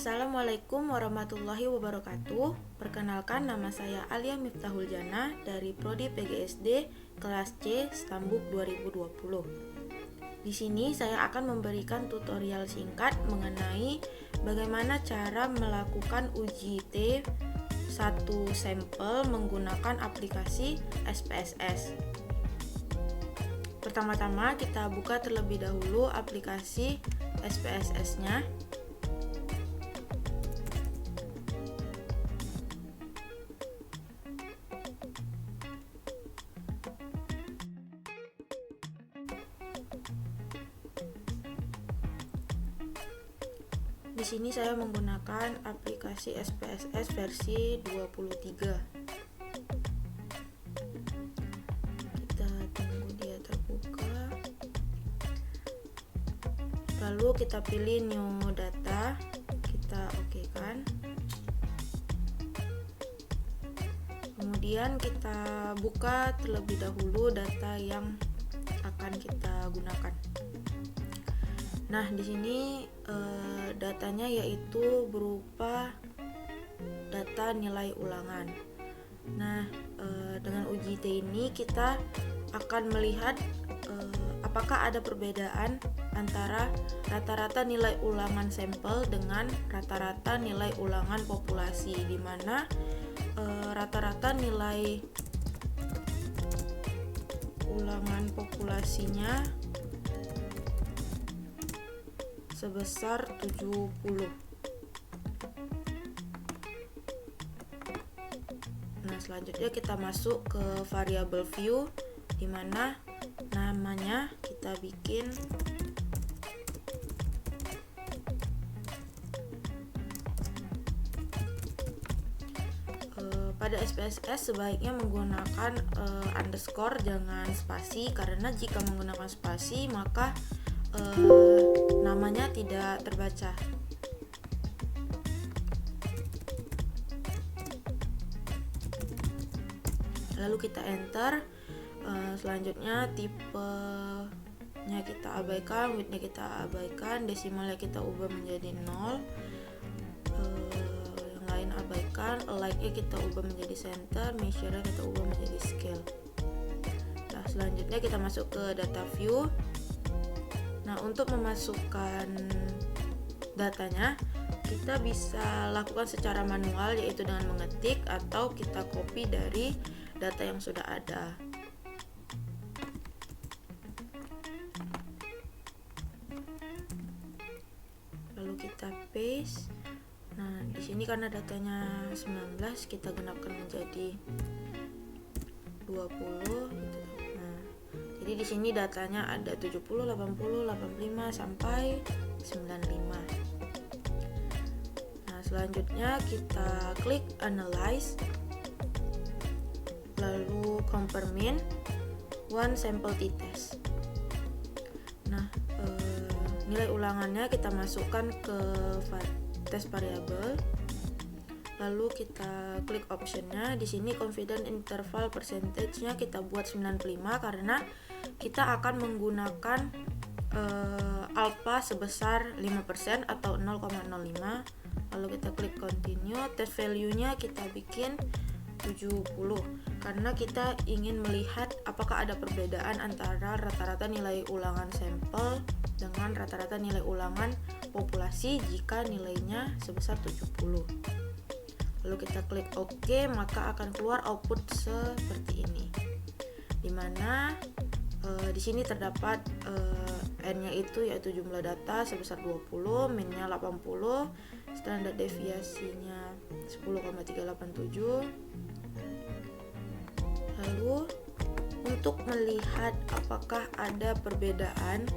Assalamualaikum warahmatullahi wabarakatuh. Perkenalkan, nama saya Alia Miftahul Jannah dari Prodi PGSD kelas C Stambuk 2020. Di sini saya akan memberikan tutorial singkat mengenai bagaimana cara melakukan uji T satu sampel menggunakan aplikasi SPSS. Pertama-tama kita buka terlebih dahulu aplikasi SPSS-nya. Di sini saya menggunakan aplikasi SPSS versi 23. Kita tunggu dia terbuka. Lalu kita pilih new data, kita okekan. Kemudian kita buka terlebih dahulu data yang akan kita gunakan. Nah, di sini datanya yaitu berupa data nilai ulangan. Nah, dengan uji T ini kita akan melihat apakah ada perbedaan antara rata-rata nilai ulangan sampel dengan rata-rata nilai ulangan populasi, di mana rata-rata nilai ulangan populasinya sebesar 70. Nah, selanjutnya kita masuk ke variable view, di mana namanya kita bikin pada SPSS sebaiknya menggunakan underscore, jangan spasi, karena jika menggunakan spasi maka namanya tidak terbaca. Lalu kita enter. Selanjutnya tipenya kita abaikan, widthnya kita abaikan, desimalnya kita ubah menjadi 0, yang lain abaikan, align-nya kita ubah menjadi center, measure-nya kita ubah menjadi scale. Nah, selanjutnya kita masuk ke data view. Nah, untuk memasukkan datanya kita bisa lakukan secara manual, yaitu dengan mengetik, atau kita copy dari data yang sudah ada. Lalu kita paste. Nah, di sini karena datanya 19, kita genapkan menjadi 20 gitu. Jadi di sini datanya ada 70, 80, 85 sampai 95. Nah, selanjutnya kita klik analyze. Lalu compare mean one sample t-test. Nah, nilai ulangannya kita masukkan ke test variable. Lalu kita klik optionnya. Di sini confidence interval percentage-nya kita buat 95 karena kita akan menggunakan alpha sebesar 5% atau 0,05. Lalu kita klik continue. Test value-nya kita bikin 70 karena kita ingin melihat apakah ada perbedaan antara rata-rata nilai ulangan sampel dengan rata-rata nilai ulangan populasi jika nilainya sebesar 70. Lalu kita klik OK, maka akan keluar output seperti ini, dimana di sini terdapat n-nya itu yaitu jumlah data sebesar 20, min-nya 80, standar deviasinya 10,387. Lalu untuk melihat apakah ada perbedaan,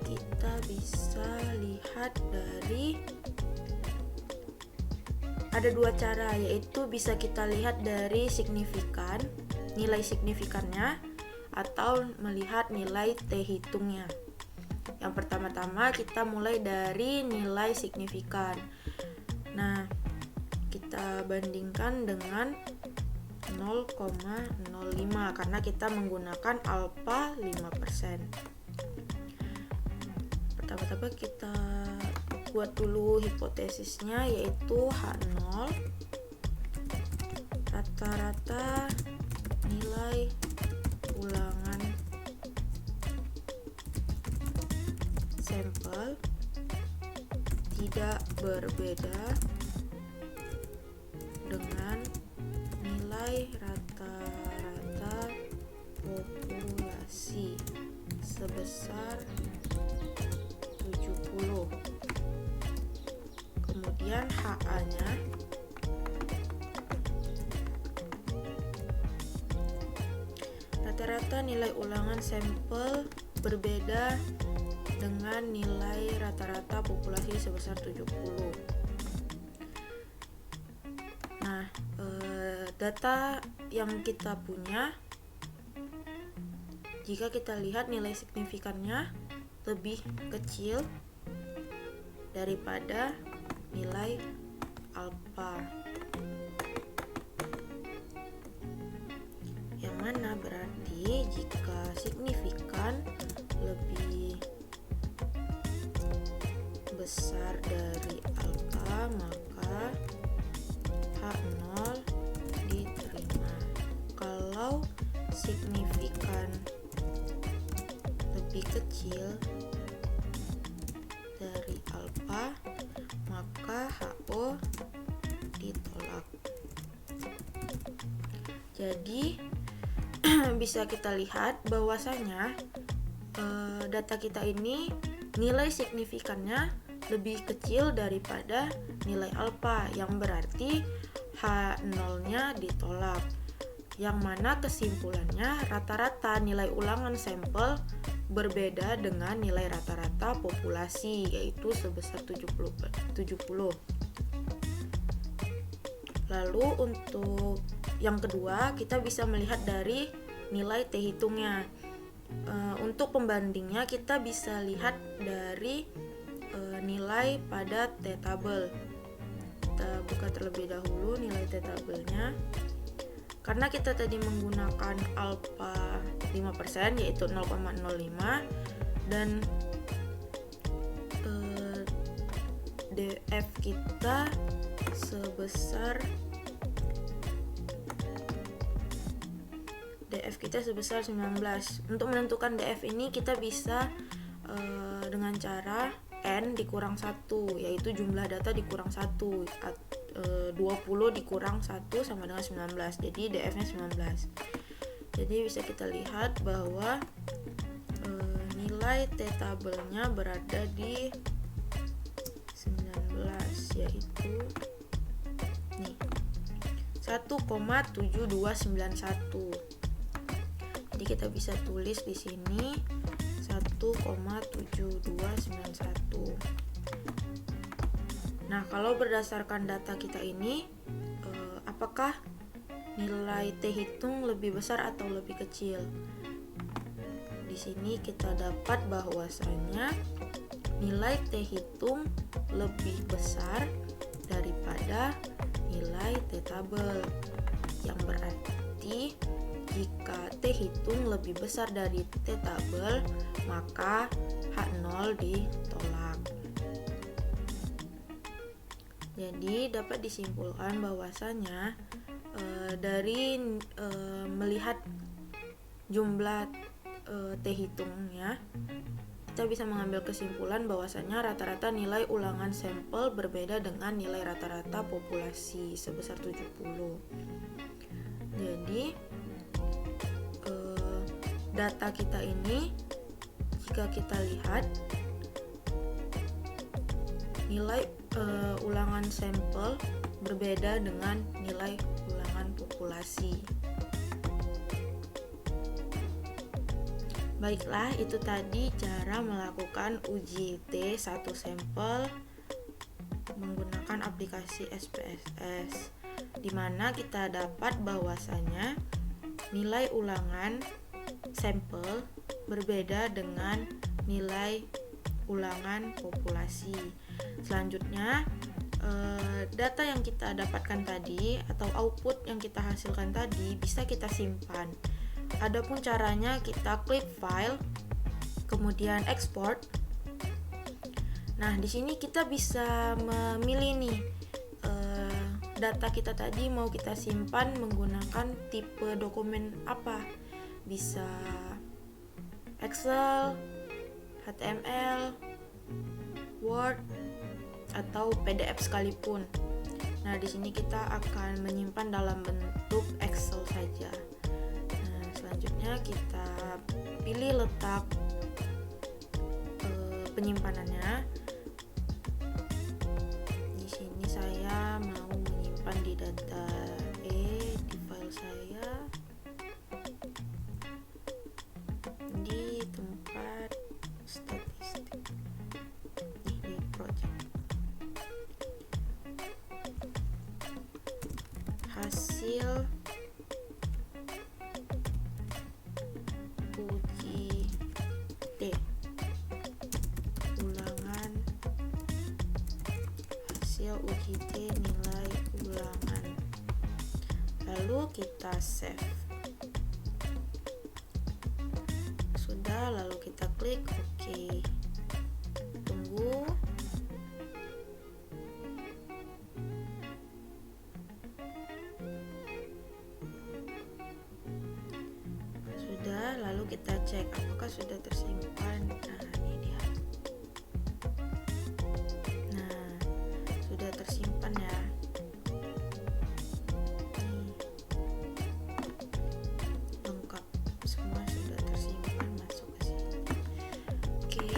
kita bisa lihat dari ada dua cara, yaitu bisa kita lihat dari signifikan, nilai signifikannya, atau melihat nilai T hitungnya. Yang pertama-tama kita mulai dari nilai signifikan. Nah, kita bandingkan dengan 0,05 karena kita menggunakan alpha 5%. Pertama-tama kita buat dulu hipotesisnya, yaitu H0 rata-rata nilai ulangan sampel tidak berbeda dengan nilai rata-rata populasi sebesar 70. Kemudian HA-nya rata-rata nilai ulangan sampel berbeda dengan nilai rata-rata populasi sebesar 70. Nah, data yang kita punya, jika kita lihat nilai signifikannya lebih kecil daripada nilai alfa, yang mana berarti jika signifikan lebih besar dari alfa, maka H0 diterima. Kalau signifikan lebih kecil dari alfa, maka HO ditolak. Jadi bisa kita lihat bahwasanya data kita ini nilai signifikannya lebih kecil daripada nilai alfa, yang berarti H0-nya ditolak. Yang mana kesimpulannya rata-rata nilai ulangan sampel berbeda dengan nilai rata-rata populasi, yaitu sebesar 70. Lalu untuk yang kedua, kita bisa melihat dari nilai T hitungnya. Untuk pembandingnya kita bisa lihat dari nilai pada T-tabel. Kita buka terlebih dahulu nilai T-tabelnya. Karena kita tadi menggunakan alfa 5%, yaitu 0,05, dan DF kita sebesar 19. Untuk menentukan DF ini kita bisa dengan cara N dikurang 1, yaitu jumlah data dikurang 1, 20 dikurang 1 sama dengan 19, jadi DF-nya 19. Jadi bisa kita lihat bahwa nilai T-tabelnya berada di 19, yaitu nih 1,7291. Jadi kita bisa tulis di sini 1,7291. Nah, kalau berdasarkan data kita ini, apakah nilai T hitung lebih besar atau lebih kecil? Di sini kita dapat bahwasanya nilai T hitung lebih besar daripada nilai T-tabel, yang berarti jika T hitung lebih besar dari T-tabel, maka H0 ditolak. Jadi dapat disimpulkan bahwasanya dari melihat jumlah T hitungnya, kita bisa mengambil kesimpulan bahwasanya rata-rata nilai ulangan sampel berbeda dengan nilai rata-rata populasi sebesar 70. Jadi data kita ini, jika kita lihat nilai ulangan sampel berbeda dengan nilai ulangan populasi. Baiklah, itu tadi cara melakukan uji T satu sampel menggunakan aplikasi SPSS, di mana kita dapat bahwasanya nilai ulangan sampel berbeda dengan nilai ulangan populasi. Selanjutnya, data yang kita dapatkan tadi atau output yang kita hasilkan tadi bisa kita simpan. Adapun caranya, kita klik file, kemudian export, Nah, di sini kita bisa memilih nih data kita tadi mau kita simpan menggunakan tipe dokumen apa. Bisa Excel, HTML, Word, atau PDF sekalipun. Nah, di sini kita akan menyimpan dalam bentuk Excel saja. Nah, selanjutnya kita pilih letak penyimpanannya. Di sini saya mau menyimpan di data di file saya di tempat statistik. Di project. Hasil uji T. Ulangan hasil uji T nilai ulangan. Lalu kita save. Sudah, lalu kita klik OK. Tunggu. Sudah, lalu kita cek apakah sudah tersimpan. Nah, ini dia. Nah, sudah tersimpan ya. Nih. Lengkap, semua sudah tersimpan masuk ke sini. Oke.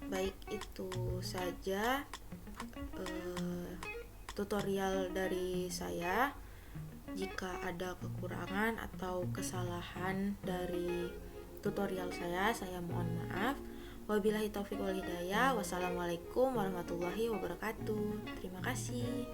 Baik, itu saja tutorial dari saya. Jika ada kekurangan atau kesalahan dari tutorial saya mohon maaf. Wabillahi taufiq wal hidayah. Wassalamualaikum warahmatullahi wabarakatuh. Terima kasih.